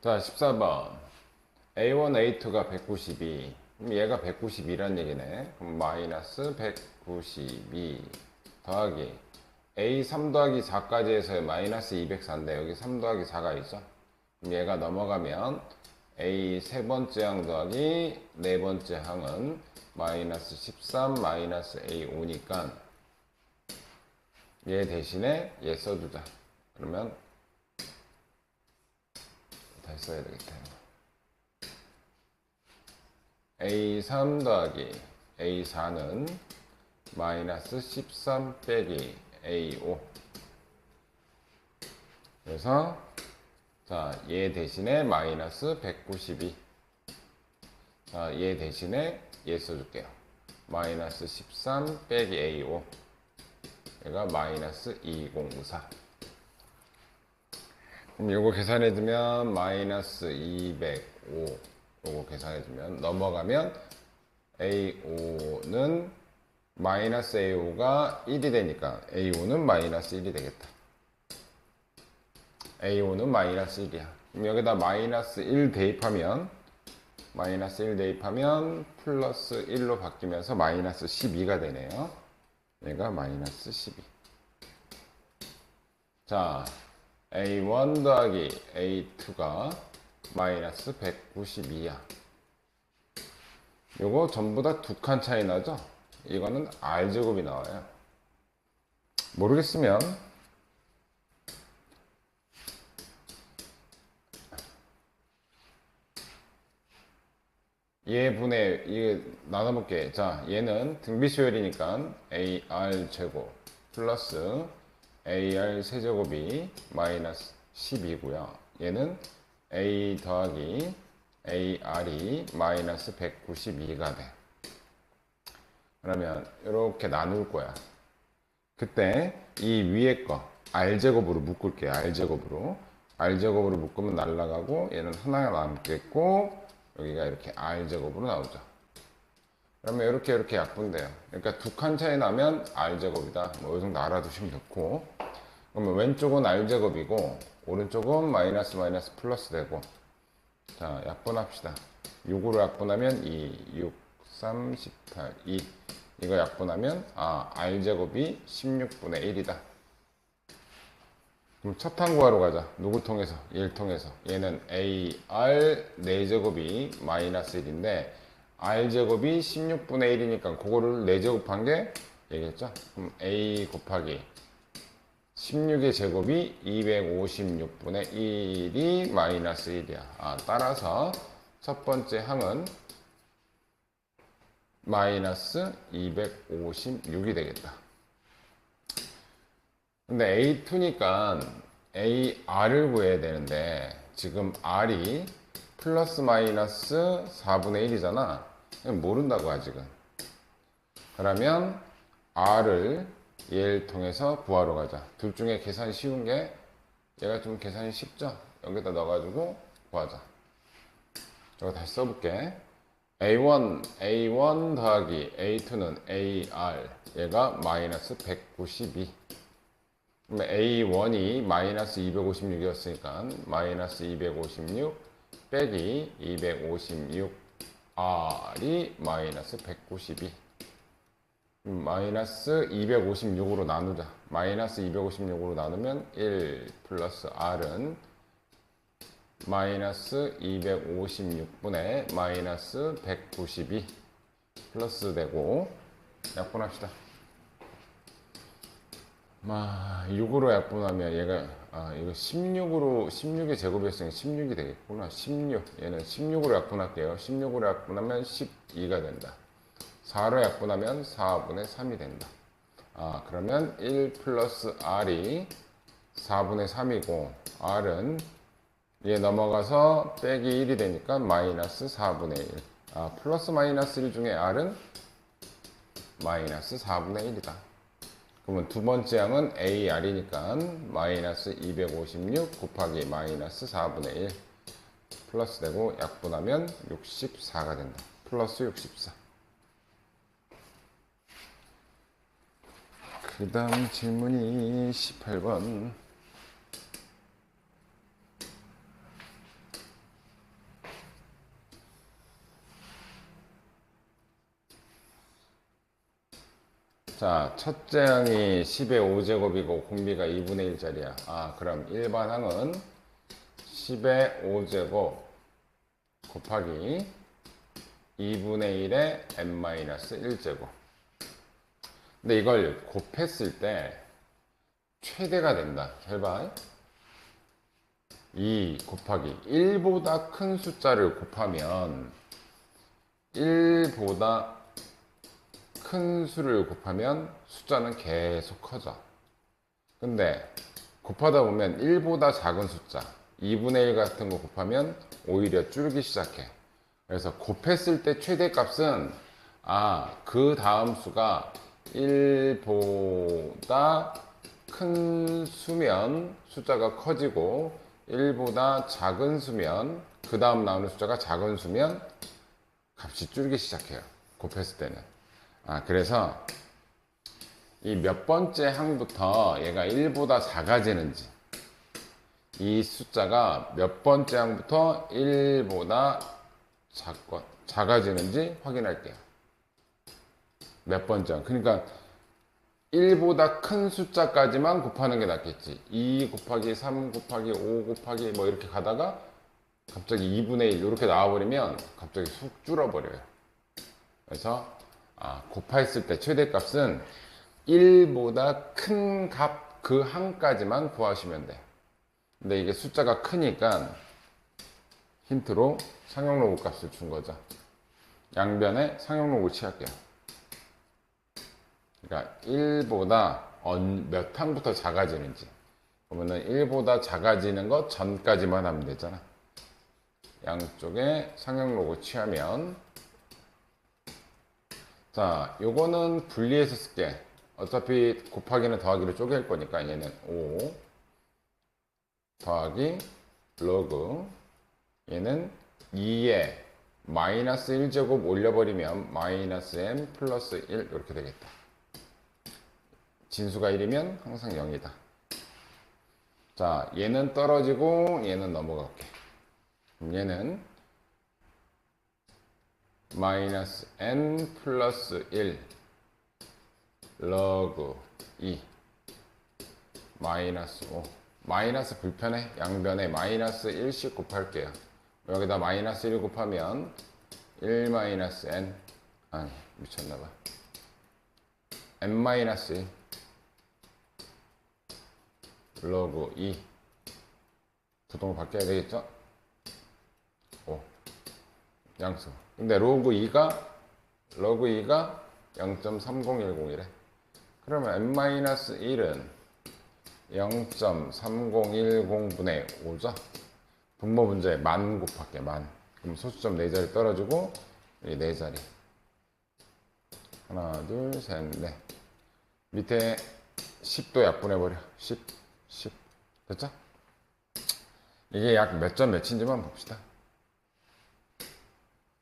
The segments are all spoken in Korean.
자, 14번. A1, A2가 192. 그럼 얘가 192란 얘기네. 그럼 마이너스 192 더하기 A3 더하기 4까지 해서 마이너스 204인데 여기 3 더하기 4가 있어. 그럼 얘가 넘어가면 A 세 번째 항 더하기 네 번째 항은 마이너스 13 마이너스 A5니까 얘 대신에 얘 써주자. 그러면 다시 써야 되겠다. A3 더하기 A4는 마이너스 13 빼기 A5. 그래서 자, 얘 대신에 마이너스 192. 자, 얘 대신에 얘 써줄게요. 마이너스 13 빼기 A5. 얘가 마이너스 2054. 그럼 요거 계산해주면 마이너스 205. 요거 계산해주면 넘어가면 A5는 마이너스 A5가 1이 되니까 A5는 마이너스 1이 되겠다. A5는 마이너스 1이야. 그럼 여기다 마이너스 1 대입하면 플러스 1로 바뀌면서 마이너스 12가 되네요. 얘가 마이너스 12. 자, A1 더하기 A2가 마이너스 192야. 요거 전부 다 두 칸 차이 나죠? 이거는 R제곱이 나와요. 모르겠으면 얘분의 이게 나눠볼게. 자, 얘는 등비수열이니까 AR 제곱 플러스 AR 세제곱이 마이너스 10이고요. 얘는 A 더하기 AR이 마이너스 192가 돼. 그러면 이렇게 나눌 거야. 그때 이 위에 거 R제곱으로 묶을게요. R제곱으로 묶으면 날라가고 얘는 하나가 남겠고 여기가 이렇게 R제곱으로 나오죠. 그러면 이렇게 약분돼요. 그러니까 두 칸 차이 나면 R제곱이다. 뭐 이 정도 알아두시면 좋고. 그러면 왼쪽은 R제곱이고 오른쪽은 마이너스 플러스 되고. 자, 약분합시다. 6으로 약분하면 6, 3, 18, 2. 이거 약분하면 R제곱이 16분의 1이다. 그럼 첫 항 구하러 가자. 누구 통해서? 얘를 통해서. 얘는 AR 4제곱이 마이너스 1인데 R제곱이 16분의 1이니까 그거를 4제곱한 게 얘겠죠? 그럼 A 곱하기 16의 제곱이 256분의 1이 마이너스 1이야. 따라서 첫 번째 항은 마이너스 256이 되겠다. 근데 A2니까 AR을 구해야 되는데 지금 R이 플러스 마이너스 4분의 1이잖아. 모른다고 아직은. 그러면 R을 얘를 통해서 구하러 가자. 둘 중에 계산이 쉬운 게 얘가 좀 계산이 쉽죠? 여기다 넣어가지고 구하자. 이거 다시 써볼게. A1 더하기 A2는 AR. 얘가 마이너스 192. 그러면 A1이 마이너스 256이었으니까 마이너스 256 빼기 256R이 마이너스 192. 마이너스 256으로 나누자. 마이너스 256으로 나누면 1 플러스 R은 마이너스 256분의 마이너스 192 플러스 되고 약분합시다. 6으로 약분하면 얘가 이거 16의 제곱이었으니까 16이 되겠구나. 16. 얘는 16으로 약분할게요. 16으로 약분하면 12가 된다. 4로 약분하면 4분의 3이 된다. 그러면 1 플러스 R이 4분의 3이고 R은 얘 넘어가서 빼기 1이 되니까 마이너스 4분의 1. 플러스 마이너스 1 중에 R은 마이너스 4분의 1이다. 그러면 두 번째 항은 AR이니까 마이너스 256 곱하기 마이너스 4분의 1 플러스 되고 약분하면 64가 된다. 플러스 64. 그 다음 질문이 18번. 자, 첫째 항이 10의 5제곱이고 공비가 2분의 1짜리야. 그럼 일반 항은 10의 5제곱 곱하기 2분의 1의 n-1제곱. 근데 이걸 곱했을 때 최대가 된다. 잘 봐. 2 곱하기 1보다 큰 숫자를 곱하면 1보다 큰 수를 곱하면 숫자는 계속 커져. 근데 곱하다 보면 1보다 작은 숫자 2분의 1 같은 거 곱하면 오히려 줄기 시작해. 그래서 곱했을 때 최대값은 그 다음 수가 1보다 큰 수면 숫자가 커지고 1보다 작은 수면 그 다음 나오는 숫자가 작은 수면 값이 줄기 시작해요. 곱했을 때는. 그래서 이 몇 번째 항부터 얘가 1보다 작아지는지 이 숫자가 몇 번째 항부터 1보다 작아지는지 확인할게요. 몇 번째 항. 그러니까 1보다 큰 숫자까지만 곱하는 게 낫겠지. 2 곱하기 3 곱하기 5 곱하기 뭐 이렇게 가다가 갑자기 2분의 1 이렇게 나와버리면 갑자기 쑥 줄어버려요. 그래서 곱했을 때 최대값은 1보다 큰 값 그 항까지만 구하시면 돼. 근데 이게 숫자가 크니까 힌트로 상용로그 값을 준 거죠. 양변에 상용로그를 취할게요. 그러니까 1보다 몇 항부터 작아지는지 그러면은 1보다 작아지는 것 전까지만 하면 되잖아. 양쪽에 상용로그 취하면 자, 요거는 분리해서 쓸게. 어차피 곱하기는 더하기로 쪼갤 거니까 얘는 5 더하기 로그 얘는 2에 마이너스 1제곱 올려버리면 마이너스 m 플러스 1 이렇게 되겠다. 진수가 1이면 항상 0이다. 자, 얘는 떨어지고 얘는 넘어갈게. 그럼 얘는 마이너스 n 플러스 1 러그 2 마이너스 5 마이너스 불편해. 양변에 마이너스 1씩 곱할게요. 여기다 마이너스 1 곱하면 1 마이너스 n 미쳤나봐. n 마이너스 1 러그 2 부동을 바뀌어야 되겠죠? 5 양수. 근데 러그 2가 0.3010이래. 그러면 n-1은 0.3010분의 5죠. 분모 문제에 만 곱할게. 만. 그럼 소수점 4자리 떨어지고 이 4자리. 하나, 둘, 셋, 넷. 밑에 10도 약분해버려. 10. 됐죠? 이게 약 몇 점 몇인지만 봅시다.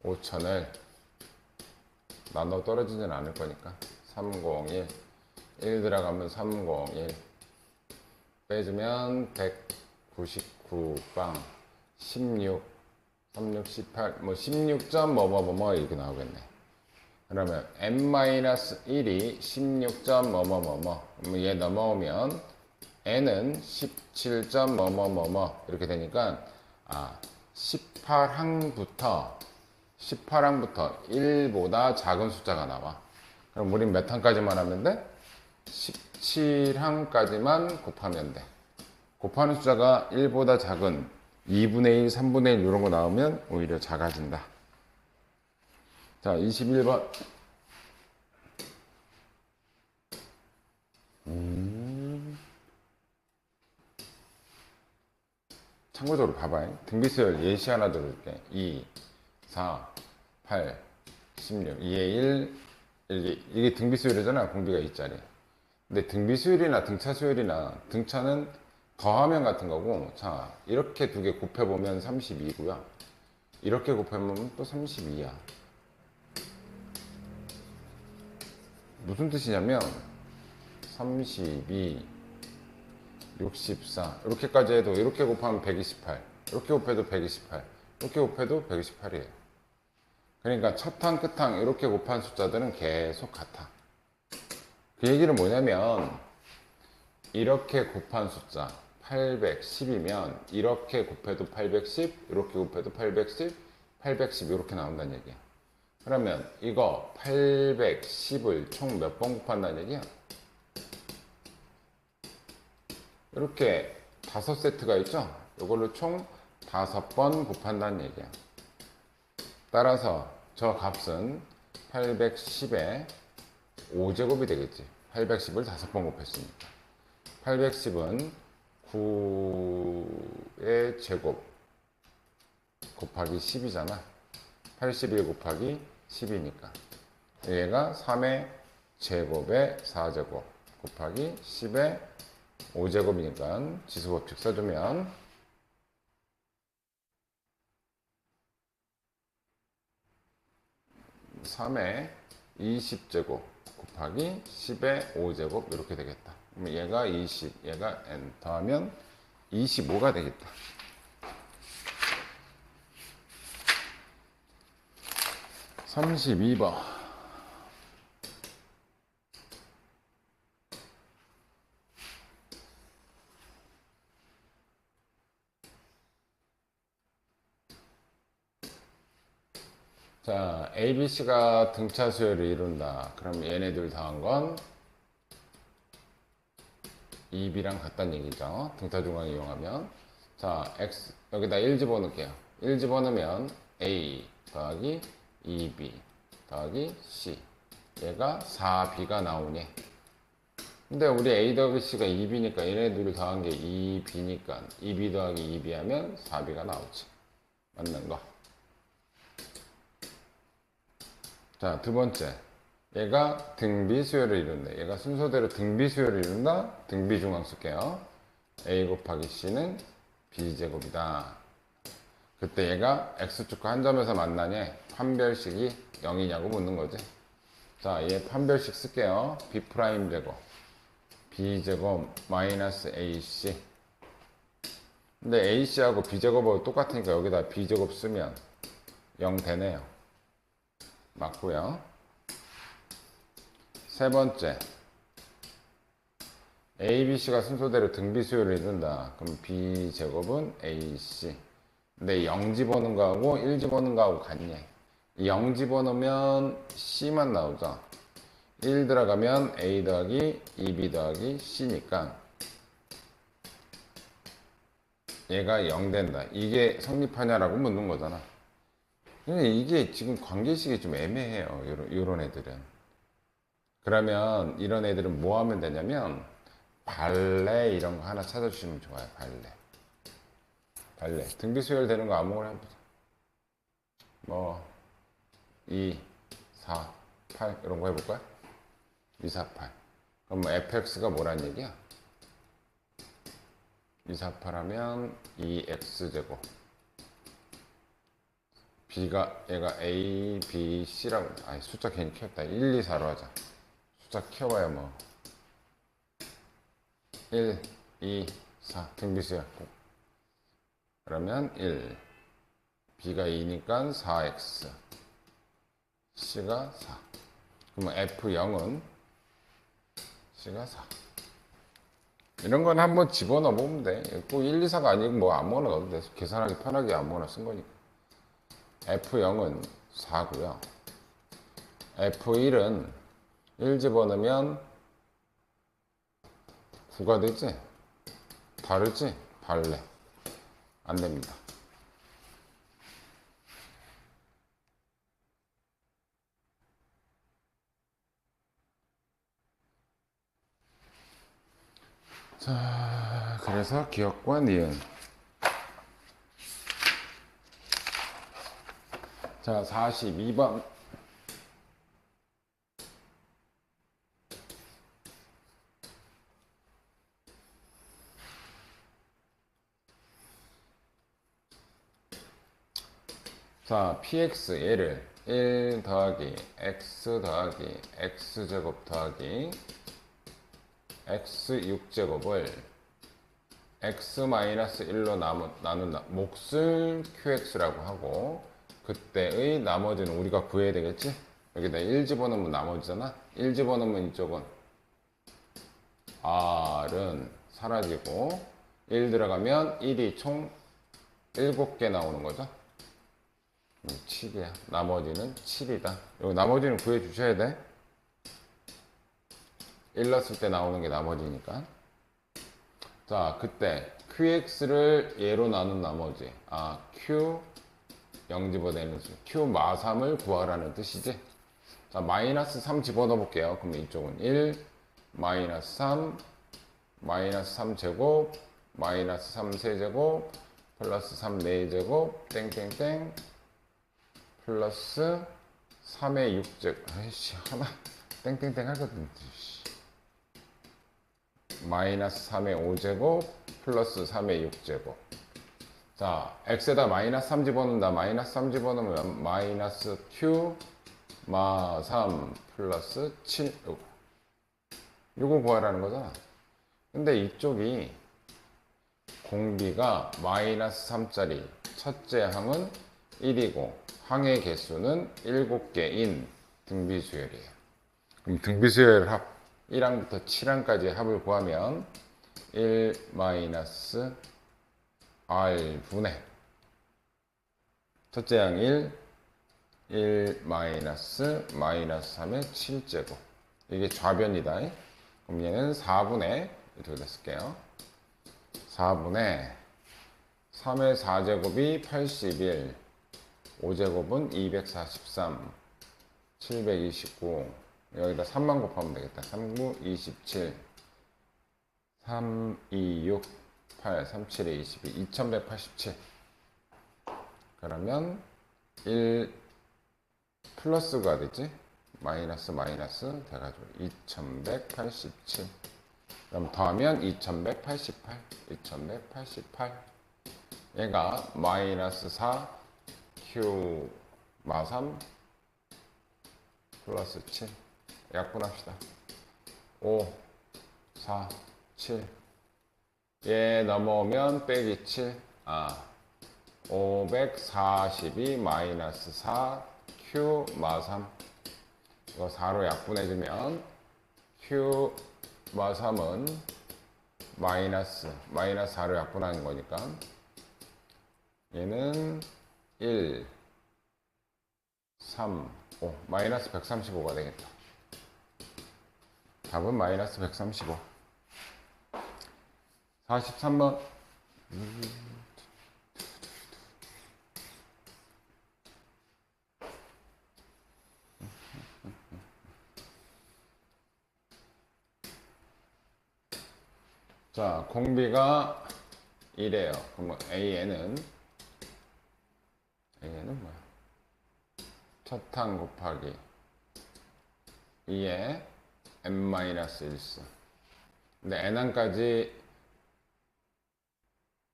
5000을 나눠 떨어지진 않을 거니까 301 1 들어가면 301 빼주면 199빵 16 36 18 뭐 16점 뭐뭐뭐뭐 이렇게 나오겠네. 그러면 n-1이 16점 뭐뭐뭐뭐 그러면 얘 넘어오면 n은 17점 뭐뭐뭐뭐 이렇게 되니까 18항부터 1보다 작은 숫자가 나와. 그럼 우린 몇 항까지만 하면 돼? 17항까지만 곱하면 돼. 곱하는 숫자가 1보다 작은 2분의 1, 3분의 1 이런 거 나오면 오히려 작아진다. 자, 21번. 참고적으로 봐봐요. 등비수열 예시 하나 들어줄게. 2, 4, 8, 16, 2에 1, 이게 등비수열이잖아. 공비가 2짜리. 근데 등비수열이나 등차수열이나 등차는 더하면 같은 거고, 자, 이렇게 두 개 곱해보면 32고요. 이렇게 곱해보면 또 32야. 무슨 뜻이냐면, 32, 64, 이렇게까지 해도 이렇게 곱하면 128, 이렇게 곱해도 128, 이렇게 곱해도 128이에요. 그러니까 첫항, 끝항 이렇게 곱한 숫자들은 계속 같아. 그 얘기는 뭐냐면 이렇게 곱한 숫자 810이면 이렇게 곱해도 810, 이렇게 곱해도 810, 810 이렇게 나온다는 얘기야. 그러면 이거 810을 총 몇 번 곱한다는 얘기야? 이렇게 5세트가 있죠? 이걸로 총 5번 곱한다는 얘기야. 따라서 저 값은 810의 5제곱이 되겠지. 810을 5번 곱했으니까. 810은 9의 제곱 곱하기 10이잖아. 81 곱하기 10이니까. 얘가 3의 제곱의 4제곱 곱하기 10의 5제곱이니까 지수법칙 써주면 3의 20제곱 곱하기 10의 5제곱 이렇게 되겠다. 그럼 얘가 20, 얘가 n 더하면 25가 되겠다. (32번) 자, ABC가 등차 수열을 이룬다. 그럼 얘네들 더한 건 2B랑 같다는 얘기죠. 등차 중앙 이용하면. 자, X, 여기다 1 집어넣을게요. 1 집어넣으면 A 더하기 2B 더하기 C. 얘가 4B가 나오네. 근데 우리 A 더하기 C가 2B니까 얘네들을 더한 게 2B니까 2B 더하기 2B 하면 4B가 나오지. 맞는 거. 자, 두 번째. 얘가 등비 수열을 이룬다. 얘가 순서대로 등비 수열을 이룬다. 등비 중앙 쓸게요. A 곱하기 C는 B제곱이다. 그때 얘가 X축과 한 점에서 만나냐? 판별식이 0이냐고 묻는 거지. 자, 얘 판별식 쓸게요. B 프라임 제곱. B제곱 마이너스 AC. 근데 AC하고 B제곱하고 똑같으니까 여기다 B제곱 쓰면 0 되네요. 맞고요. 세 번째, ABC가 순서대로 등비 수열을 이룬다. 그럼 B제곱은 AC. 근데 0 집어넣은 거하고 1 집어넣은 거하고 같냐? 0 집어넣으면 C만 나오죠. 1 들어가면 A 더하기 2B 더하기 C니까 얘가 0 된다. 이게 성립하냐라고 묻는 거잖아. 근데 이게 지금 관계식이 좀 애매해요. 요런 애들은. 그러면 이런 애들은 뭐 하면 되냐면 발레 이런 거 하나 찾아주시면 좋아요. 발레 등비 수열 되는 거 아무거나 해보자. 뭐 2, 4, 8 이런 거 해볼까요? 2, 4, 8. 그럼 뭐 fx가 뭐란 얘기야? 2, 4, 8 하면 2x제곱. b가 얘가 a, b, c라고. 아니 숫자 괜히 키웠다. 1, 2, 4로 하자. 숫자 키워봐야 뭐 1, 2, 4 등비수열. 그러면 1, b가 2니까 4x, c가 4. 그러면 f0은 c가 4. 이런 건 한번 집어넣어 보면 돼. 꼭 1, 2, 4가 아니고 뭐 아무거나 넣어도 돼. 계산하기 편하게 아무거나 쓴 거니까. f0은 4고요. f1은 1 집어넣으면 9가 되지? 다르지? 발레. 안 됩니다. 자, 그래서 기억과 니은. 자, 42번. 자, px 얘를 1 더하기 x 더하기 x제곱 더하기 x6제곱을 x-1로 나눈다. 몫을 qx라고 하고 그때의 나머지는 우리가 구해야 되겠지? 여기다 1 집어넣으면 나머지잖아. 1 집어넣으면 이쪽은 R은 사라지고 1 들어가면 1이 총 7개 나오는 거죠. 7이야. 나머지는 7이다. 요 나머지는 구해 주셔야 돼. 1 넣었을 때 나오는 게 나머지니까. 자, 그때 QX를 얘로 나눈 나머지. Q 0집어내는 수. Q 마 3을 구하라는 뜻이지. 자, 마이너스 3 집어넣어 볼게요. 그러면 이쪽은 1, 마이너스 3, 마이너스 3 제곱, 마이너스 3 세제곱, 플러스 3 4제곱, 땡땡땡, 플러스 3의 6제곱. 아이씨, 하나 땡땡땡 하거든. 마이너스 3의 5제곱, 플러스 3의 6제곱. 자, x에다 마이너스 3 집어넣는다. 마이너스 3 집어넣으면 마이너스 q 마 3 플러스 7. 요거 구하라는 거잖아. 근데 이쪽이 공비가 마이너스 3짜리 첫째 항은 1이고 항의 개수는 7개인 등비수열이에요. 그럼 등비수열 합 1항부터 7항까지의 합을 구하면 1 마이너스 R분의 첫째 항 1 마이너스 3의 7제곱. 이게 좌변이다. 그럼 얘는 4분의 이렇게 쓸게요. 4분의 3의 4제곱이 81, 5제곱은 243, 729. 여기다 3만 곱하면 되겠다. 3, 9, 27, 3, 2, 6, 8, 3, 7에 22, 2187. 그러면 1 플러스가 되지? 마이너스 돼가지고 2187. 그럼 더하면 2188. 얘가 마이너스 4 Q 마 3 플러스 7. 약분합시다. 5, 4, 7. 얘 넘어오면 빼기 7. 542 마이너스 4 Q 마 3. 이거 4로 약분해주면 Q 마 3은 마이너스 4로 약분하는 거니까 얘는 1, 3, 5 마이너스 135가 되겠다. 답은 마이너스 135. 43번. 자, 공비가 1이에요. 그럼 AN은 뭐야? 첫 항 곱하기 2에 n-1수. 근데 n항까지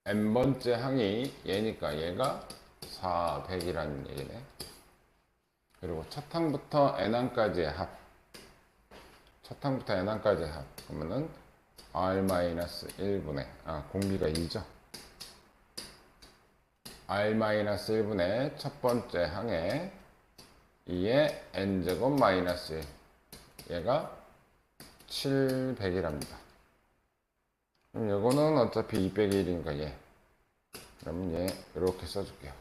n번째 항이 얘니까 얘가 400이라는 얘기네. 그리고 첫 항부터 n항까지의 합. 그러면은 R-1분의 공비가 2죠. R-1분의 첫 번째 항에 2의 n제곱 마이너스 1. 얘가 700이랍니다. 그럼 이거는 어차피 201이니까 얘. 그러면 얘 이렇게 써줄게요.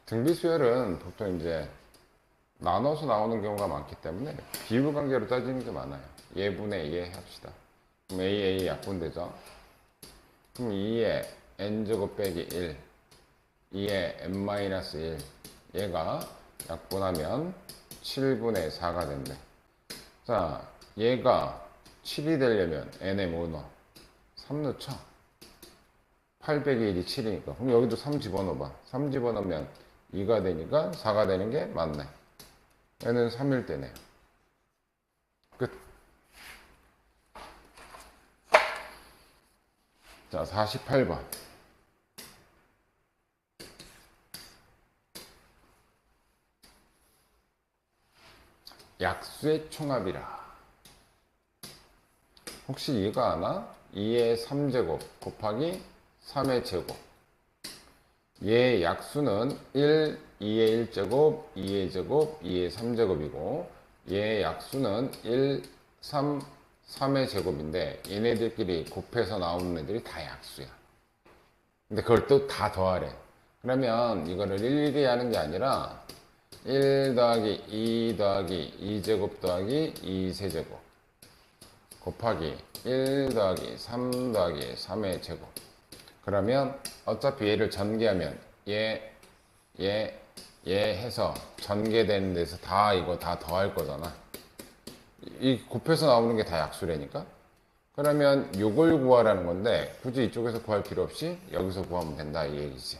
등비수열은 보통 이제 나눠서 나오는 경우가 많기 때문에 비율 관계로 따지는 게 많아요. 얘분의 얘 합시다. 그럼 A 약분되죠. 그럼 2의 n제곱 빼기 1, 2의 n-1. 얘가 약분하면 7분의 4가 된대. 자, 얘가 7이 되려면 n에 뭐 넣어? 3 넣죠. 800의 1이 7이니까. 그럼 여기도 3 집어넣어봐. 3 집어넣으면 2가 되니까 4가 되는 게 맞네. 얘는 3일 때네요. 끝. 자, 48번. 약수의 총합이라. 혹시 이거 아나? 2의 3제곱 곱하기 3의 제곱. 얘 약수는 1, 2의 1제곱, 2의 제곱, 2의 3제곱이고 얘 약수는 1, 3, 3의 제곱인데 얘네들끼리 곱해서 나오는 애들이 다 약수야. 근데 그걸 또 다 더하래. 그러면 이거를 일일이 하는 게 아니라 1 더하기 2 더하기 2제곱 더하기 2세제곱 곱하기 1 더하기 3 더하기 3의 제곱. 그러면 어차피 얘를 전개하면 얘 해서 전개되는 데서 다 이거 다 더할 거잖아. 이 곱해서 나오는 게 다 약수라니까. 그러면 요걸 구하라는 건데 굳이 이쪽에서 구할 필요 없이 여기서 구하면 된다 이 얘기지.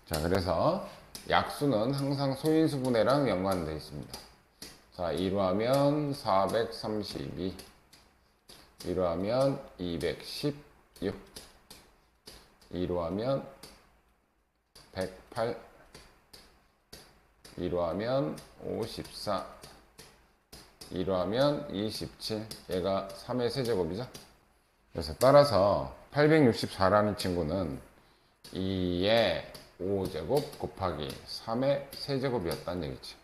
자, 그래서 약수는 항상 소인수분해랑 연관되어 있습니다. 자, 2로 하면 432, 2로 하면 216, 2로 하면 108, 2로 하면 54, 2로 하면 27. 얘가 3의 세제곱이죠. 그래서 따라서 864라는 친구는 2의 5제곱 곱하기 3의 세제곱이었다는 얘기지.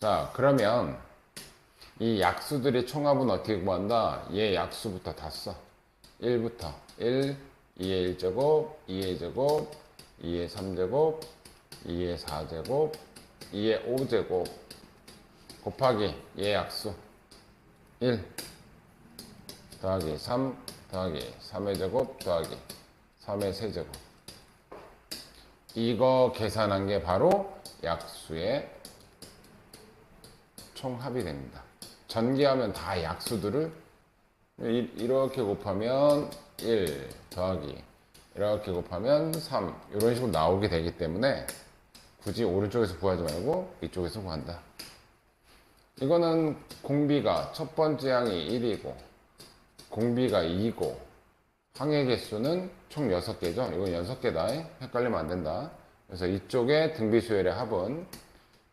자, 그러면 이 약수들의 총합은 어떻게 구한다? 얘 약수부터 다 써. 1부터 1, 2의 1제곱, 2의 제곱, 2의 3제곱, 2의 4제곱, 2의 5제곱 곱하기 얘 약수 1 더하기 3 더하기 3의 제곱 더하기 3의 세제곱. 이거 계산한 게 바로 약수의 총합이 됩니다. 전개하면 다 약수들을 이렇게 곱하면 1 더하기 이렇게 곱하면 3 이런 식으로 나오게 되기 때문에 굳이 오른쪽에서 구하지 말고 이쪽에서 구한다. 이거는 공비가 첫 번째 항이 1이고 공비가 2고 항의 개수는 총 6개죠. 이건 6개다. 헷갈리면 안 된다. 그래서 이쪽에 등비수열의 합은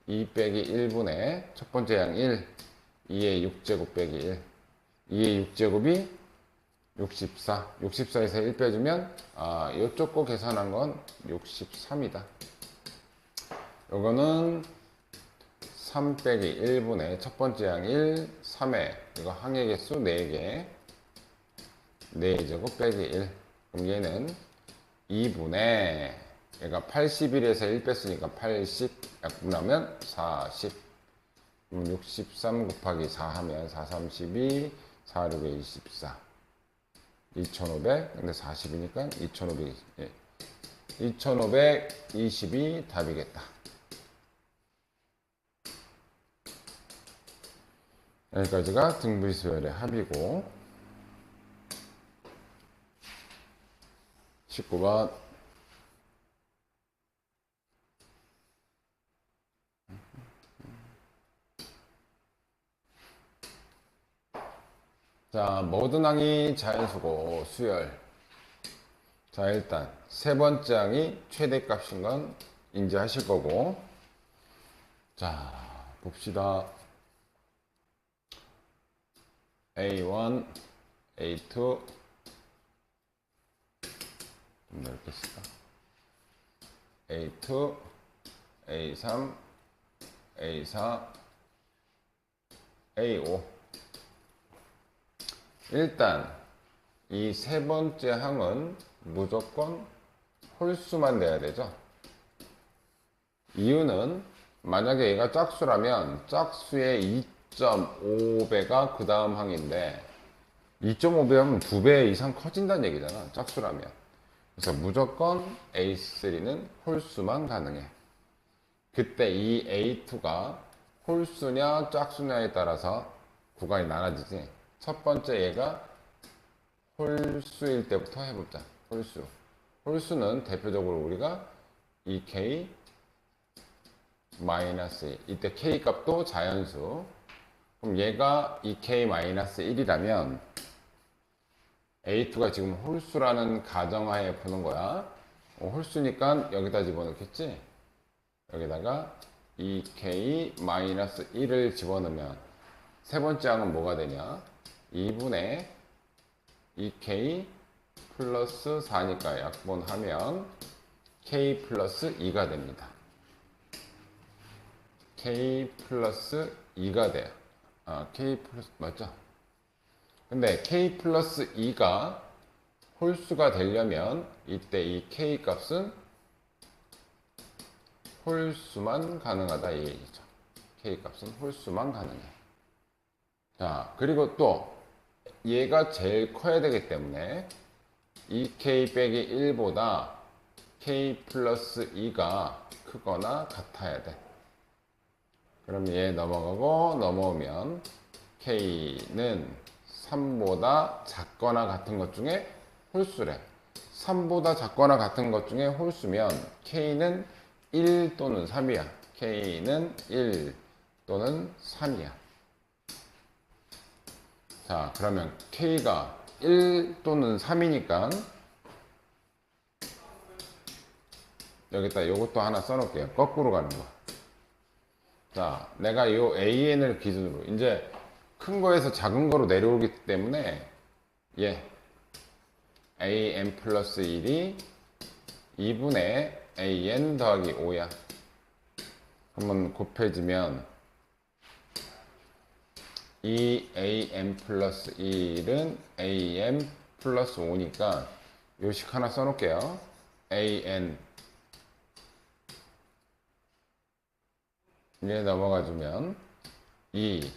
2 빼기 1분의 첫 번째 항 1, 2의 6제곱 빼기 1, 2의 6제곱이 64, 64에서 1 빼주면 이쪽 거 계산한 건 63이다. 요거는 3 빼기 1분의 첫 번째 항 1, 3의 이거 항의 개수 4개 4제곱 빼기 1. 그럼 얘는 2분의 얘가 81에서 1 뺐으니까 80 약분하면 40. 그럼 63 곱하기 4 하면 4, 32, 4, 6에 24. 2500 근데 40이니까 2520. 예. 2520이 답이겠다. 여기까지가 등비수열의 합이고 19번 자, 모든 항이 자연수고 수열. 자, 일단 세 번째 항이 최대값인 건 인지하실 거고. 자, 봅시다. A1, A2 좀 넓게 쓸까? A2, A3, A4, A5. 일단 이 세 번째 항은 무조건 홀수만 내야 되죠. 이유는 만약에 얘가 짝수라면 짝수의 2.5배가 그 다음 항인데 2.5배하면 2배 이상 커진다는 얘기잖아, 짝수라면. 그래서 무조건 A3는 홀수만 가능해. 그때 이 A2가 홀수냐 짝수냐에 따라서 구간이 나눠지지. 첫 번째 얘가 홀수일 때부터 해보자. 홀수. 홀수는 대표적으로 우리가 2K 마이너스 이때 K 값도 자연수. 그럼 얘가 2K-1이라면 A2가 지금 홀수라는 가정하에 푸는 거야. 홀수니까 여기다 집어넣겠지? 여기다가 2K-1을 집어넣으면 세 번째 항은 뭐가 되냐? 2분의 2K 플러스 4니까 약분하면 K 플러스 2가 됩니다. K 플러스 2가 돼요. K 플러스, 맞죠? 근데 K 플러스 2가 홀수가 되려면 이때 이 K 값은 홀수만 가능하다 이 얘기죠. K 값은 홀수만 가능해. 자, 그리고 또 얘가 제일 커야 되기 때문에 2K 빼기 1보다 K 플러스 2가 크거나 같아야 돼. 그럼 얘 넘어가고 넘어오면 K는 3보다 작거나 같은 것 중에 홀수래. 3보다 작거나 같은 것 중에 홀수면 K는 1 또는 3이야. K는 1 또는 3이야. 자, 그러면 K가 1 또는 3이니까 여기다 요것도 하나 써놓을게요. 거꾸로 가는 거. 자, 내가 요 AN을 기준으로 이제 큰 거에서 작은 거로 내려오기 때문에 AN 플러스 1이 2분의 AN 더하기 5야. 한번 곱해지면 이 AN 플러스 1은 AN 플러스 5니까 요식 하나 써놓을게요. AN 얘 넘어가주면 2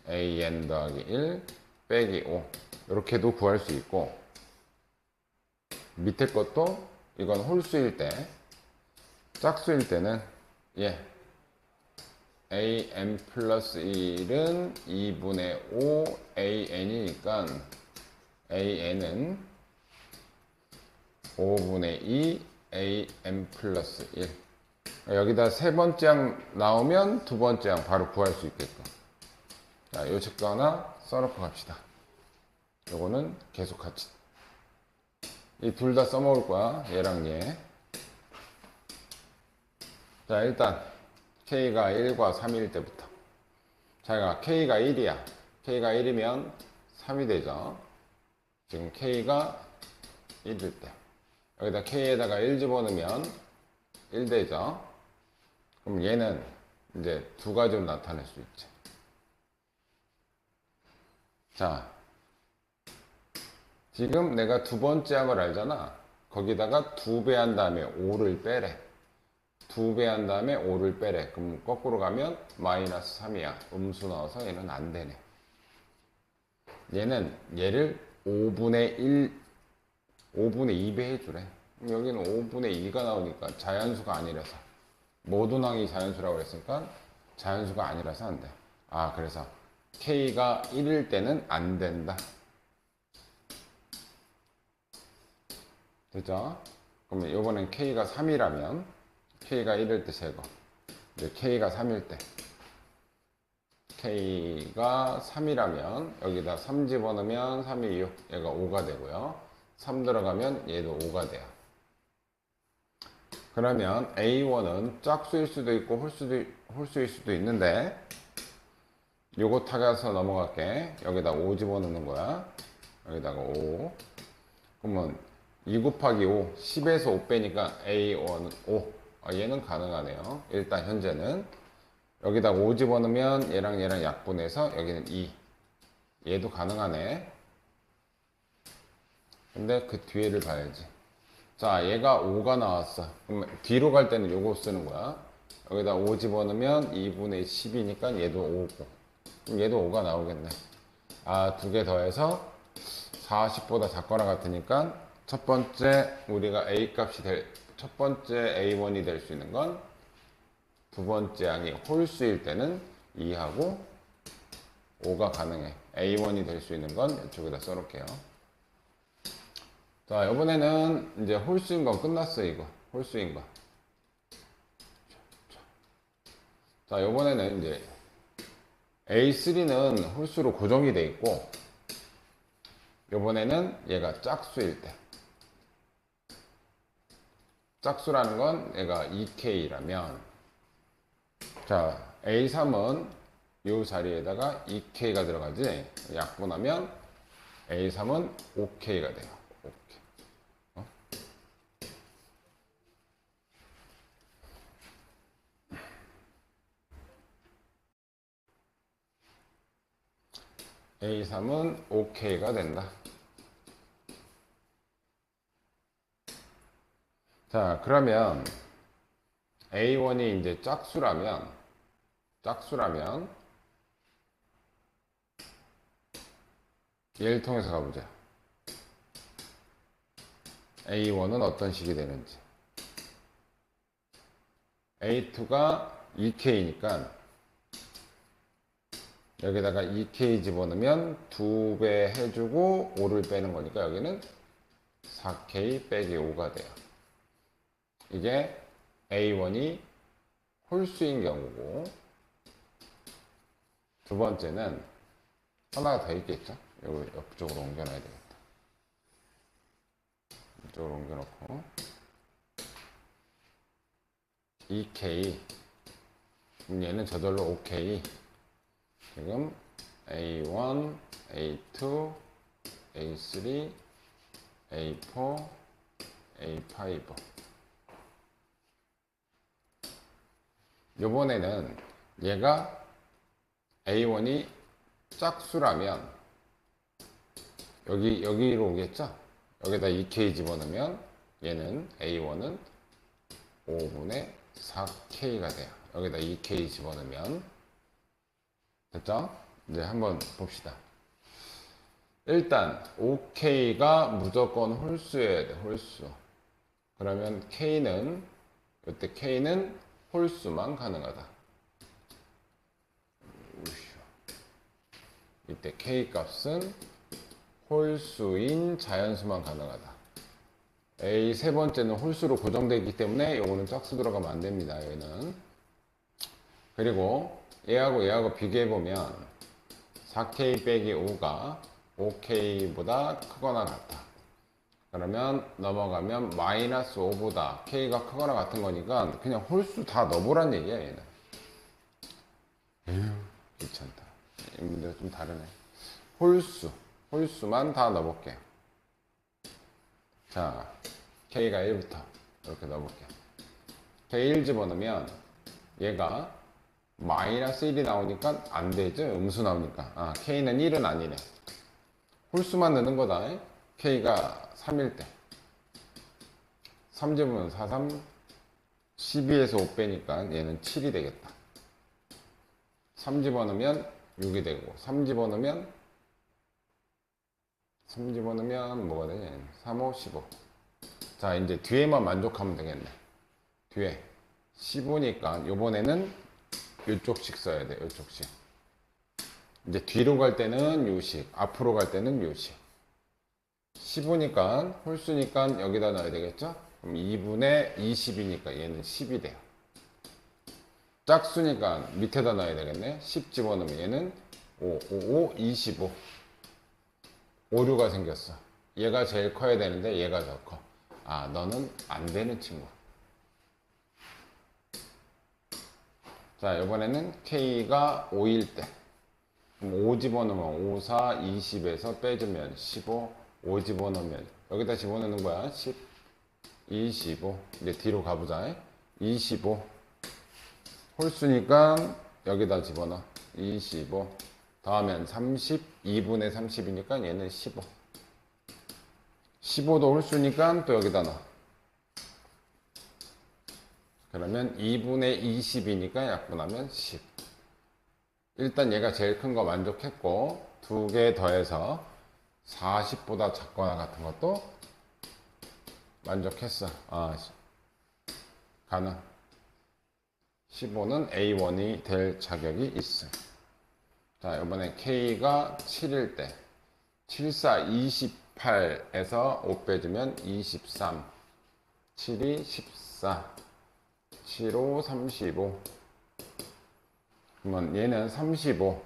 AN 더하기 1 빼기 5 이렇게도 구할 수 있고, 밑에 것도 이건 홀수일 때, 짝수일 때는 AN 플러스 1은 2분의 5 AN이니까 AN은 5분의 2 AN 플러스 1. 여기다 세 번째 항 나오면 두 번째 항 바로 구할 수 있게끔. 자, 요 책도 하나 써놓고 갑시다. 요거는 계속 같이. 이 둘 다 써먹을 거야. 얘랑 얘. 자, 일단 K가 1과 3일 때부터. 자, K가 1이야. K가 1이면 3이 되죠. 지금 K가 1일 때. 여기다 K에다가 1 집어넣으면 1 되죠. 그럼 얘는 이제 두 가지로 나타낼 수 있지. 자, 지금 내가 두 번째 항을 알잖아. 거기다가 2배 한 다음에 5를 빼래. 2배 한 다음에 5를 빼래. 그럼 거꾸로 가면 마이너스 3이야. 음수 넣어서 얘는 안 되네. 얘는 얘를 5분의 2배 해주래. 여기는 5분의 2가 나오니까 자연수가 아니라서, 모든 항이 자연수라고 했으니까 자연수가 아니라서 안 돼. 그래서 K가 1일 때는 안 된다. 됐죠? 그러면 이번엔 K가 3이라면 K가 1일 때 제거. 이제 K가 3일 때 K가 3이라면 여기다 3 집어넣으면 3이 6, 얘가 5가 되고요. 3 들어가면 얘도 5가 돼요. 그러면 A1은 짝수일 수도 있고 홀수일 수도 있는데, 요거 타가서 넘어갈게. 여기다 5 집어넣는 거야. 여기다가 5. 그러면 2 곱하기 5, 10에서 5 빼니까 A1은 5. 얘는 가능하네요. 일단 현재는. 여기다 5 집어넣으면 얘랑 약분해서 여기는 2. 얘도 가능하네. 근데 그 뒤에를 봐야지. 자, 얘가 5가 나왔어. 그럼 뒤로 갈 때는 요거 쓰는 거야. 여기다 5 집어넣으면 2분의 10이니까 얘도 5고. 그럼 얘도 5가 나오겠네. 두 개 더해서 40보다 작거나 같으니까 첫 번째 우리가 A 값이 첫 번째 A1이 될 수 있는 건 두 번째 항이 홀수일 때는 2하고 5가 가능해. A1이 될 수 있는 건 이쪽에다 써놓을게요. 자, 이번에는 이제 홀수인 건 끝났어, 이거. 홀수인 거. 자, 이번에는 이제 A3는 홀수로 고정이 돼 있고, 이번에는 얘가 짝수일 때. 짝수라는 건 얘가 2K라면, 자, A3은 이 자리에다가 2K가 들어가지, 약분하면 A3은 5K가 돼요. A3은 OK가 된다. 자, 그러면 A1이 이제 짝수라면 얘를 통해서 가보자. A1은 어떤 식이 되는지. A2가 2K니까 여기다가 2K 집어넣으면 2배 해주고 5를 빼는 거니까 여기는 4K 빼기 5가 돼요. 이게 A1이 홀수인 경우고, 두 번째는 하나가 더 있겠죠? 여기 옆쪽으로 옮겨놔야 되겠다. 이쪽으로 옮겨놓고 2K, 얘는 저절로 OK. 지금 A1, A2, A3, A4, A5. 요번에는 얘가 A1이 짝수라면 여기로 오겠죠? 여기다 2K 집어넣으면 얘는 A1은 5분의 4K가 돼요. 여기다 2K 집어넣으면 됐죠? 이제 한번 봅시다. 일단 OK가 무조건 홀수여야 돼. 홀수. 그러면 이때 K는 홀수만 가능하다. 이때 K 값은 홀수인 자연수만 가능하다. A 세 번째는 홀수로 고정되어 있기 때문에 요거는 짝수 들어가면 안 됩니다. 얘는. 그리고 얘하고 비교해보면 4K 빼기 5가 5K보다 크거나 같다. 그러면 넘어가면 마이너스 5보다 K가 크거나 같은 거니까 그냥 홀수 다 넣어보란 얘기야, 얘는. 에휴, 귀찮다. 이 문제가 좀 다르네. 홀수만 다 넣어볼게요. 자, K가 1부터 이렇게 넣어볼게요. K1 집어넣으면 얘가 마이너스 1이 나오니까 안 되죠? 음수 나오니까. K는 1은 아니네. 홀수만 넣는 거다. K가 3일 때. 3 집으면 4, 3, 12에서 5 빼니까 얘는 7이 되겠다. 3 집어넣으면 6이 되고, 3 집어넣으면 뭐가 되냐? 3, 5, 15. 자, 이제 뒤에만 만족하면 되겠네. 뒤에 15니까 요번에는 요쪽씩 써야 돼. 요쪽씩. 이제 뒤로 갈 때는 요식, 앞으로 갈 때는 요식. 15니까 홀수니까 여기다 넣어야 되겠죠? 그럼 2분의 20이니까 얘는 10이 돼요. 짝수니까 밑에다 넣어야 되겠네. 10 집어넣으면 얘는 5, 25. 오류가 생겼어. 얘가 제일 커야 되는데 얘가 더 커. 너는 안 되는 친구. 자, 이번에는 K가 5일 때. 그럼 5 집어넣으면 5, 4, 20에서 빼주면 15. 5 집어넣으면 여기다 집어넣는 거야. 10, 25. 이제 뒤로 가보자. 25. 홀수니까 여기다 집어넣어. 25. 더하면 30, 2분의 30이니까 얘는 15. 15도 홀수니까 또 여기다 넣어. 그러면 2분의 20이니까 약분하면 10. 일단 얘가 제일 큰 거 만족했고, 두 개 더해서 40보다 작거나 같은 것도 만족했어. 가능. 15는 A1이 될 자격이 있어. 자, 이번에 K가 7일 때 7, 4, 28에서 5 빼주면 23. 7이 14. 7, 5, 35. 그러면 얘는 35.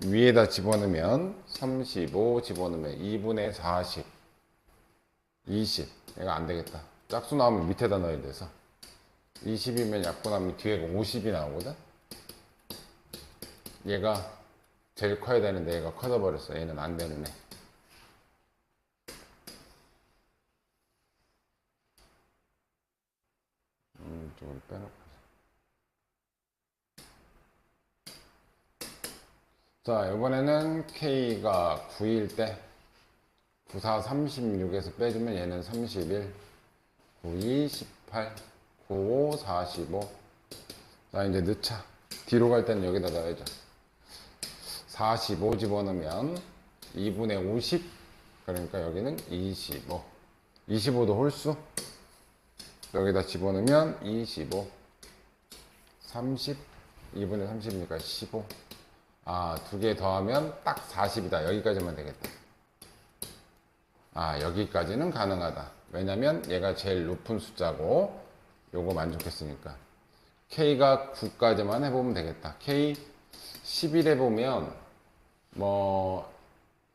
위에다 집어넣으면 35 집어넣으면 2분의 40. 20. 얘가 안 되겠다. 짝수 나오면 밑에다 넣어야 돼서. 20이면 약분하면 뒤에 50이 나오거든. 얘가 제일 커야 되는데 얘가 커져버렸어. 얘는 안 되는 애. 이쪽으로 빼놓고. 자, 이번에는 K가 9일 때 9, 4, 36에서 빼주면 얘는 31, 9, 2, 18, 9, 5, 45. 자, 이제 넣자. 뒤로 갈 때는 여기다 넣어야죠. 45 집어넣으면 2분의 50. 그러니까 여기는 25. 25도 홀수. 여기다 집어넣으면 25. 30. 2분의 30이니까 15. 아, 두 개 더하면 딱 40이다. 여기까지만 되겠다. 아, 여기까지는 가능하다. 왜냐면 얘가 제일 높은 숫자고 요거 만족했으니까. K가 9까지만 해보면 되겠다. K 11 해보면 뭐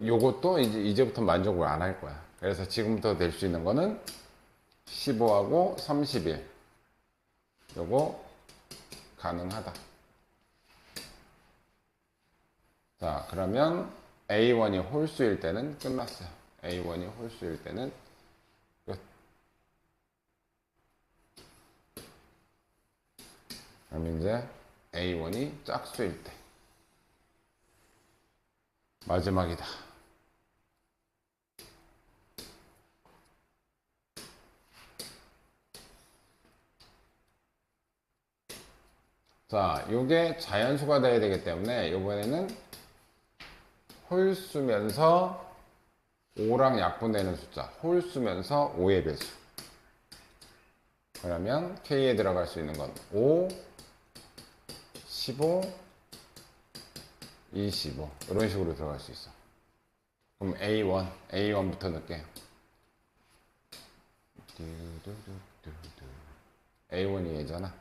요것도 이제부터 만족을 안 할 거야. 그래서 지금부터 될 수 있는 거는 15하고 31. 요거 가능하다. 자, 그러면 A1이 홀수일 때는 끝났어요. A1이 홀수일 때는 끝. 그럼 이제 A1이 짝수일 때 마지막이다. 자, 요게 자연수가 돼야 되기 때문에 이번에는 홀수면서 5랑 약분되는 숫자, 홀수면서 5의 배수. 그러면 K에 들어갈 수 있는 건 5, 15, 25 이런 식으로 들어갈 수 있어. 그럼 A1부터 넣을게요. A1이 얘잖아.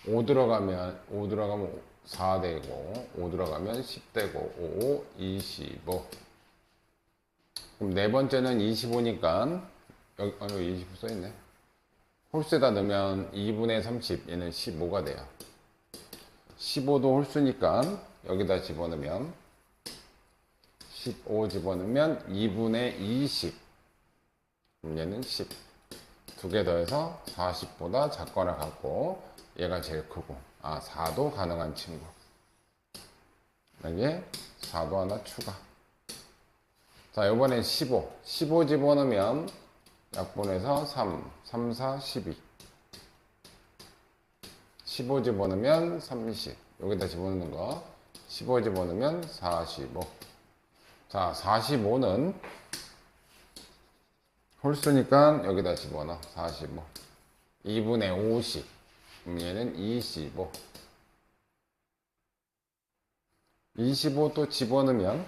5 들어가면 4 되고, 5 들어가면 10 되고, 5, 25. 그럼 네 번째는 25니까, 여기 25 써있네. 홀수에다 넣으면 2분의 30, 얘는 15가 돼요. 15도 홀수니까, 여기다 집어넣으면, 15 집어넣으면 2분의 20. 그럼 얘는 10. 두 개 더해서 40보다 작거나 같고, 얘가 제일 크고, 4도 가능한 친구. 여기에 4도 하나 추가. 자, 요번엔 15. 15 집어넣으면 약분해서 3, 3, 4, 12. 15 집어넣으면 30. 여기다 집어넣는 거. 15 집어넣으면 45. 자, 45는 홀수니까 여기다 집어넣어. 45. 2분의 50. 얘는 25. 25 또 집어넣으면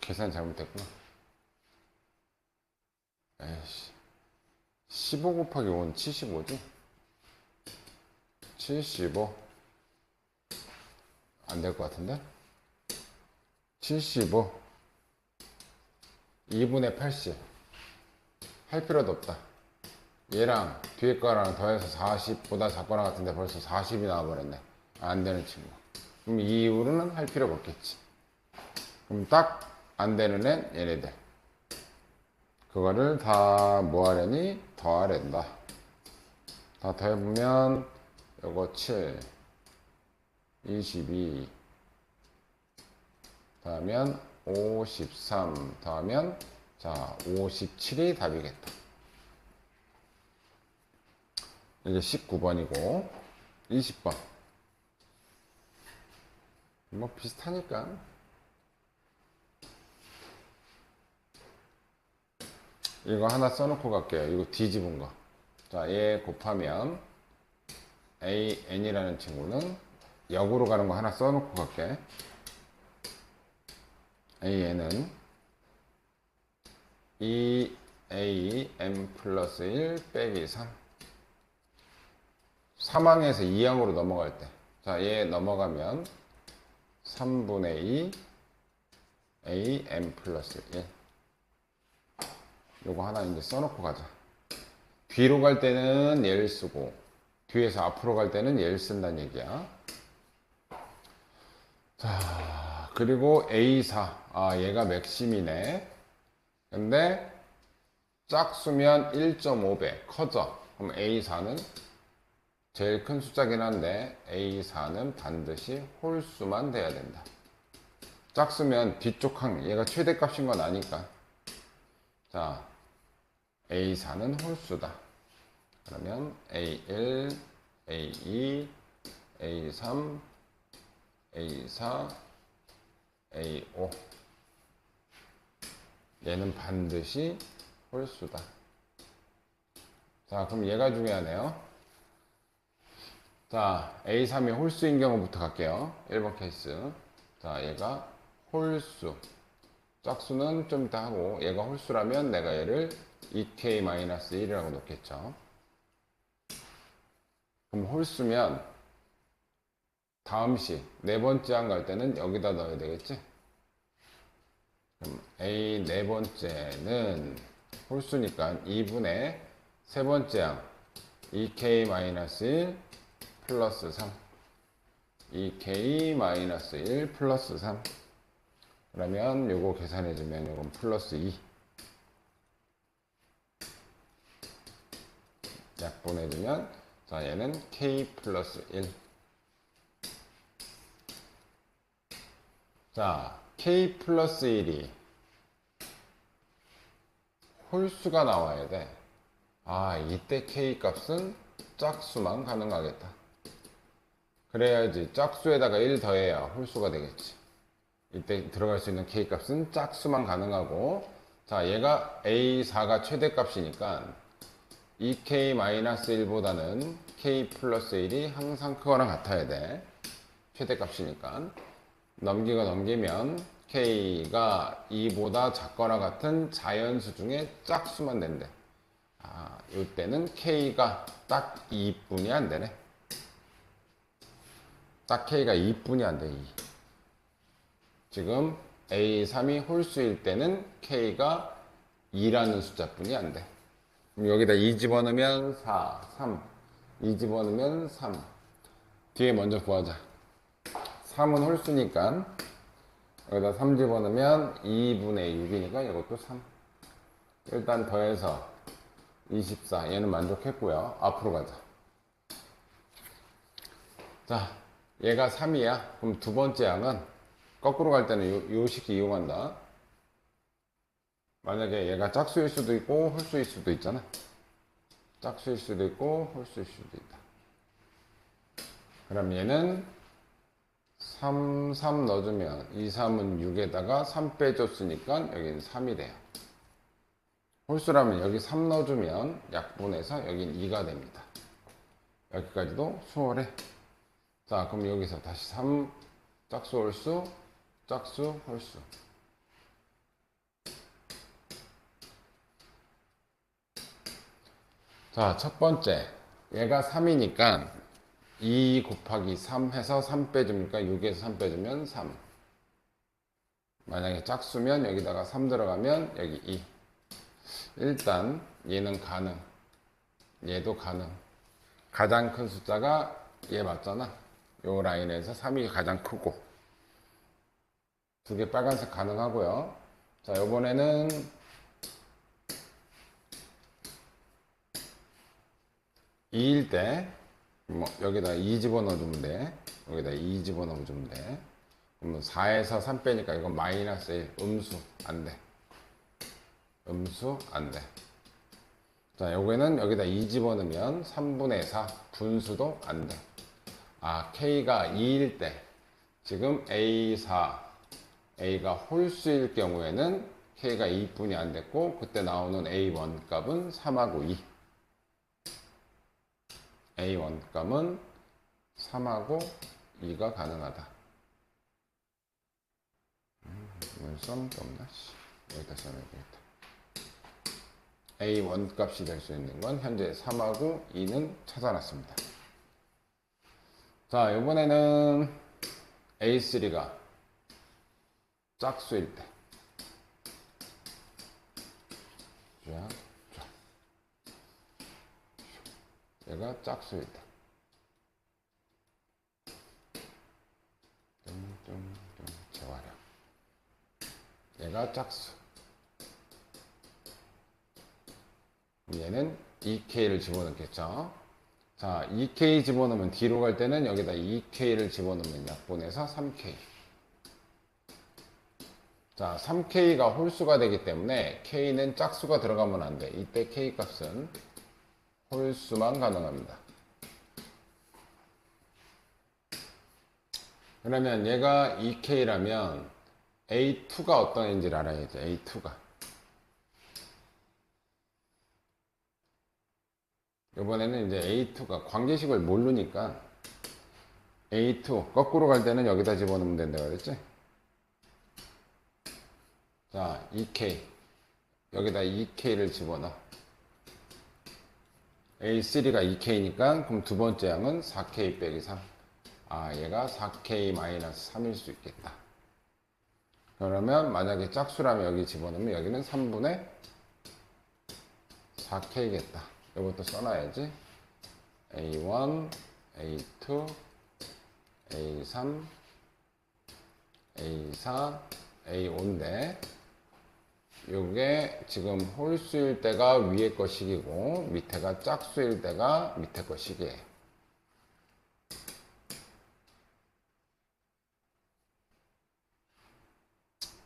계산 잘못했구나. 에이씨. 15 곱하기 5는 75지? 75. 안 될 것 같은데? 75. 2분의 80. 할 필요도 없다. 얘랑 뒤에 거랑 더해서 40보다 작거나 같은데 벌써 40이 나와버렸네. 안 되는 친구. 그럼 이 이후로는 할 필요가 없겠지. 그럼 딱 안 되는 애 얘네들. 그거를 다 뭐 하려니? 더하랜다. 다 더해보면 요거 7, 22 더하면 53 더하면 자 57이 답이겠다. 이게 19번이고 20번 뭐 비슷하니까 이거 하나 써놓고 갈게요. 이거 뒤집은 거. 자, 얘 곱하면 AN이라는 친구는 역으로 가는 거 하나 써놓고 갈게. AN은 2AM 플러스 1 빼기 3. 3항에서 2항으로 넘어갈 때. 자, 얘 넘어가면 3분의 2 AM 플러스 1. 요거 하나 이제 써놓고 가자. 뒤로 갈 때는 얘를 쓰고, 뒤에서 앞으로 갈 때는 얘를 쓴다는 얘기야. 자, 그리고 A4. 얘가 맥심이네. 근데 짝수면 1.5배 커져. 그럼 A4는 제일 큰 숫자긴 한데 A4는 반드시 홀수만 돼야 된다. 짝수면 뒤쪽 항 얘가 최대값인 건 아니까. 자, A4는 홀수다. 그러면 A1, A2, A3, A4, A5 얘는 반드시 홀수다. 자, 그럼 얘가 중요하네요. 자, A3이 홀수인 경우부터 갈게요. 1번 케이스. 자, 얘가 홀수. 짝수는 좀 이따 하고, 얘가 홀수라면 내가 얘를 2K-1이라고 놓겠죠. 그럼 홀수면 다음 시, 네 번째 항 갈 때는 여기다 넣어야 되겠지? 그럼 A 네 번째는 홀수니까 2분의 세 번째 항 2K-1 플러스 3 2K-1 플러스 3 그러면 요거 계산해주면 요건 플러스 2 약분해주면 자 얘는 K 플러스 1 자 K 플러스 1이 홀수가 나와야 돼. 아 이때 K 값은 짝수만 가능하겠다. 그래야지 짝수에다가 1 더해야 홀수가 되겠지. 이때 들어갈 수 있는 K 값은 짝수만 가능하고 자 얘가 A4가 최대값이니까 2K-1보다는 K 플러스 1이 항상 크거나 같아야 돼. 최대값이니까 넘기면 K가 2보다 작거나 같은 자연수 중에 짝수만 된대. 아, 이때는 K가 딱 2뿐이 안 되네. 딱 K가 2뿐이 안 돼. 2. 지금 A3이 홀수일 때는 K가 2라는 숫자뿐이 안 돼. 그럼 여기다 2 집어넣으면 4, 3. 2 집어넣으면 3. 뒤에 먼저 구하자. 3은 홀수니까 여기다 3 집어넣으면 2분의 6이니까 이것도 3. 일단 더해서 24. 얘는 만족했고요. 앞으로 가자. 자, 얘가 3이야. 그럼 두 번째 항은 거꾸로 갈 때는 요 식 이용한다. 만약에 얘가 짝수일 수도 있고 홀수일 수도 있잖아. 짝수일 수도 있고 홀수일 수도 있다. 그럼 얘는 3, 3 넣어주면 2, 3은 6에다가 3 빼줬으니까 여기는 3이 돼요. 홀수라면 여기 3 넣어주면 약분해서 여긴 2가 됩니다. 여기까지도 수월해. 자 그럼 여기서 다시 3 짝수 홀수 짝수 홀수 자 첫 번째 얘가 3이니까 2 곱하기 3 해서 3 빼줍니까? 6에서 3 빼주면 3 만약에 짝수면 여기다가 3 들어가면 여기 2 일단 얘는 가능 얘도 가능 가장 큰 숫자가 얘 맞잖아 요 라인에서 3이 가장 크고 두 개 빨간색 가능하고요 자 요번에는 2일 때 뭐 여기다 2 집어넣어주면 돼 여기다 2 집어넣어주면 돼 그러면 4에서 3 빼니까 이건 마이너스 1 음수 안돼 음수 안돼 자 요거는 여기다 2 집어넣으면 3분의 4 분수도 안돼 아 K가 2일 때 지금 A4 A가 홀수일 경우에는 K가 2뿐이 안 됐고 그때 나오는 A1 값은 3하고 2 A1 값은 3하고 2가 가능하다 써놓은 게 없나? 여기다 써놔야 되겠다 A1 값이 될 수 있는 건 현재 3하고 2는 찾아놨습니다 자 이번에는 A3가 짝수일 때 얘가 짝수일 때 재활용 얘가 짝수 얘는 2K를 집어넣겠죠. 자, 2K 집어넣으면 뒤로 갈 때는 여기다 2K를 집어넣으면 약분해서 3K. 자, 3K가 홀수가 되기 때문에 K는 짝수가 들어가면 안 돼. 이때 K 값은 홀수만 가능합니다. 그러면 얘가 2K라면 A2가 어떤 애인지를 알아야죠. A2가. 이번에는 이제 A2가 관계식을 모르니까 A2 거꾸로 갈 때는 여기다 집어넣으면 된다고 그랬지? 자, 2K 여기다 2K를 집어넣어. A3가 2K니까 그럼 두 번째 양은 4K 빼기 3. 아, 얘가 4K-3일 수 있겠다. 그러면 만약에 짝수라면 여기 집어넣으면 여기는 3분의 4K겠다. 이것도 써놔야지. A1, A2, A3, A4, A5인데 요게 지금 홀수일 때가 위에 거 식이고 밑에가 짝수일 때가 밑에 거 식이에요.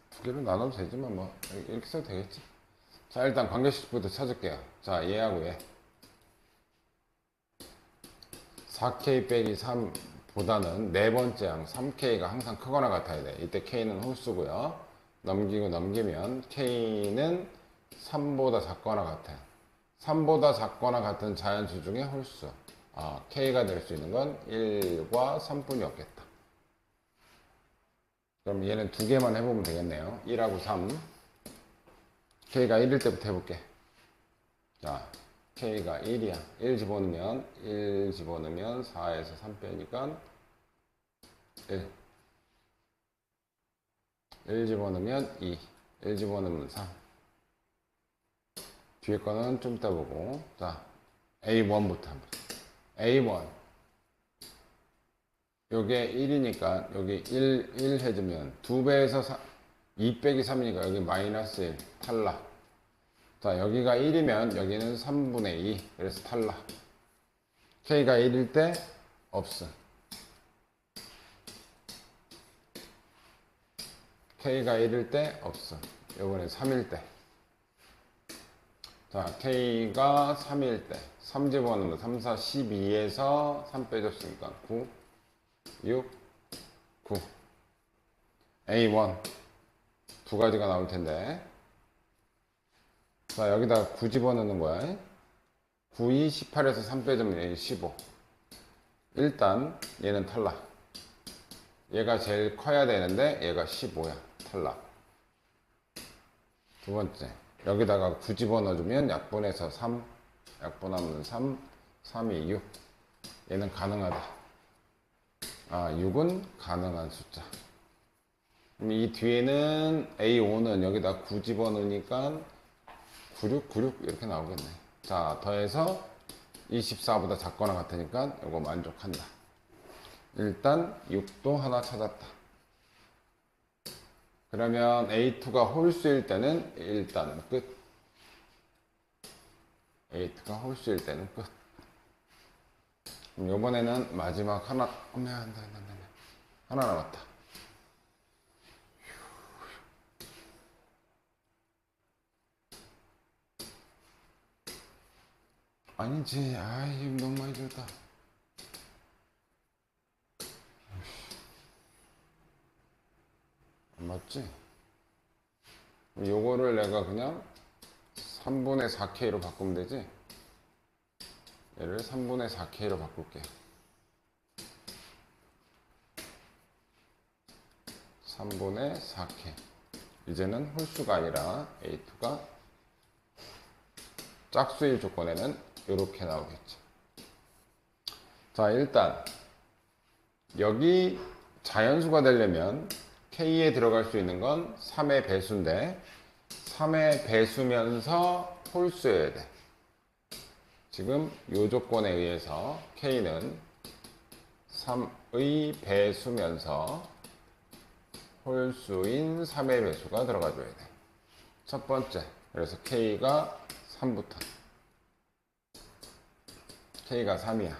두 개로 나눠도 되지만 뭐 이렇게 써도 되겠지. 자, 일단 관계식부터 찾을게요. 자, 얘하고 얘 4K 빼기 3보다는 네 번째 양 3K가 항상 크거나 같아야 돼. 이때 K는 홀수고요. 넘기면 K는 3보다 작거나 같아요. 3보다 작거나 같은 자연수 중에 홀수. 아, K가 될 수 있는 건 1과 3뿐이 없겠다. 그럼 얘는 두 개만 해보면 되겠네요. 1하고 3. K가 1일 때부터 해볼게. 자, K가 1이야. 1 집어넣으면 4에서 3 빼니까 1. 1 집어넣으면 2. 1 집어넣으면 3. 뒤에 거는 좀 이따 보고. 자, A1부터 한번. A1. 요게 1이니까 여기 1 해주면 2배에서 2 빼기 3이니까 여기 마이너스 1 탈락. 자, 여기가 1이면 여기는 3분의 2 그래서 탈락. K가 1일 때 없음. K가 1일 때 없음. 요번에 3일 때. 자, K가 3일 때 3 집어넣으면 3, 4, 12에서 3 빼줬으니까 9, 6, 9. A1 두 가지가 나올 텐데. 자, 여기다 9 집어넣는 거야. 9, 2, 18에서 3 빼주면 얘 15. 일단 얘는 탈락. 얘가 제일 커야 되는데 얘가 15야. 탈락. 두 번째. 여기다가 9 집어넣어주면 약분해서 3. 약분하면 3. 3이 6. 얘는 가능하다. 아, 6은 가능한 숫자. 그럼 이 뒤에는 A5는 여기다 9 집어넣으니까 96, 96 이렇게 나오겠네. 자, 더해서 24보다 작거나 같으니까 이거 만족한다. 일단 6도 하나 찾았다. 그러면 A2가 홀수일 때는 일단 끝. A2가 홀수일 때는 끝. 그럼 이번에는 마지막 하나, 하나 남았다. 아니지, 아이, 너무 많이 줬다. 안 맞지? 요거를 내가 그냥 3분의 4K로 바꾸면 되지? 얘를 3분의 4K로 바꿀게. 3분의 4K. 이제는 홀수가 아니라 A2가 짝수일 조건에는 이렇게 나오겠죠. 자, 일단 여기 자연수가 되려면 K에 들어갈 수 있는 건 3의 배수인데 3의 배수면서 홀수여야 돼. 지금 이 조건에 의해서 K는 3의 배수면서 홀수인 3의 배수가 들어가줘야 돼. 첫 번째. 그래서 K가 3부터. K가 3이야.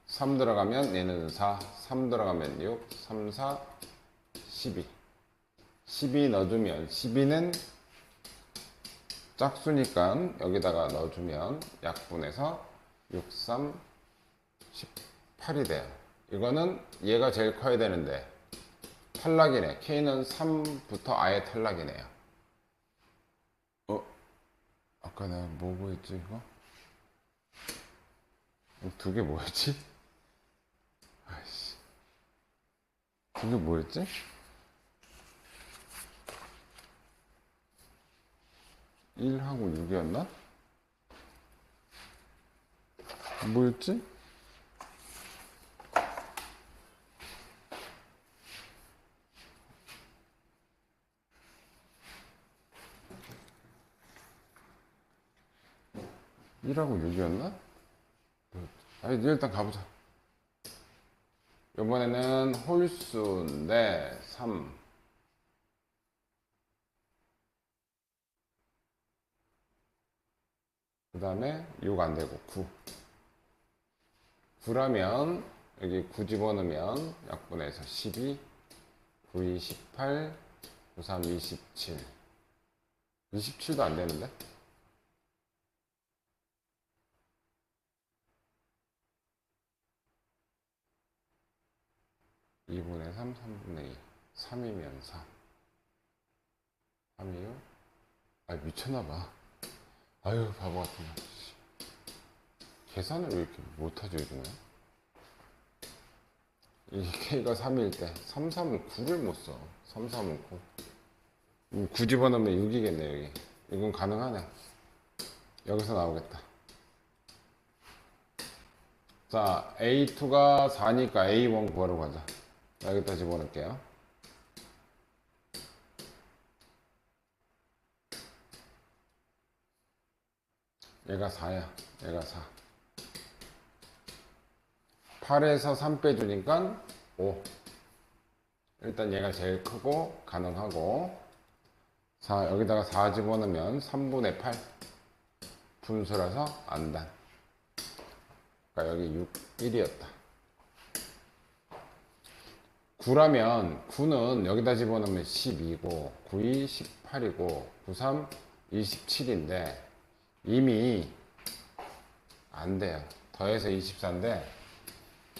3 들어가면 얘는 4, 3 들어가면 6, 3, 4, 12. 12 넣어주면 12는 짝수니까 여기다가 넣어주면 약분해서 6, 3, 18이 돼요. 이거는 얘가 제일 커야 되는데 탈락이네. K는 3부터 아예 탈락이네요. 아까 내가 뭐 보였지 이거? 두 개 뭐였지? 아이씨. 두 개 뭐였지? (1) 하고 (6) 이었나? 뭐였지? (1) 하고 (6) 이었나? 아니 일단 가보자. 이번에는 홀수인데 3. 그 다음에 6 안되고 9. 9라면 여기 9 집어넣으면 약분해서 12, 9, 2, 18, 9, 3, 27. 27도 안되는데? 2분의 3, 3분의 2. 3이면 4. 3이요? 아 미쳤나봐. 아유 바보 같은 거. 계산을 왜 이렇게 못하죠 요즘에? 이 K가 3일 때 3, 3은 9를 못써. 3, 3은 9. 9 집어넣으면 6이겠네 여기. 이건 가능하네. 여기서 나오겠다. 자 A2가 4니까 A1 구하러 가자. 여기다 집어넣을게요. 얘가 4야. 얘가 4. 8에서 3 빼주니까 5. 일단 얘가 제일 크고 가능하고. 자 여기다가 4 집어넣으면 3분의 8. 분수라서 안단. 그러니까 여기 6, 1이었다. 9라면 9는 여기다 집어넣으면 12고 9, 2, 18이고 9, 3, 27인데 이미 안 돼요. 더해서 24인데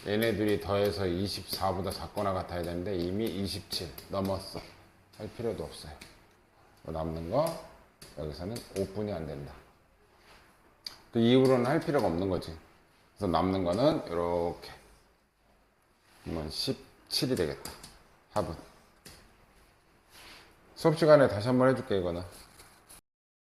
얘네들이 더해서 24보다 작거나 같아야 되는데 이미 27 넘었어. 할 필요도 없어요. 남는 거 여기서는 5분이 안 된다. 또 이후로는 할 필요가 없는 거지. 그래서 남는 거는 이렇게 17이 되겠다. 합은. 수업 시간에 다시 한번 해줄게 이거는.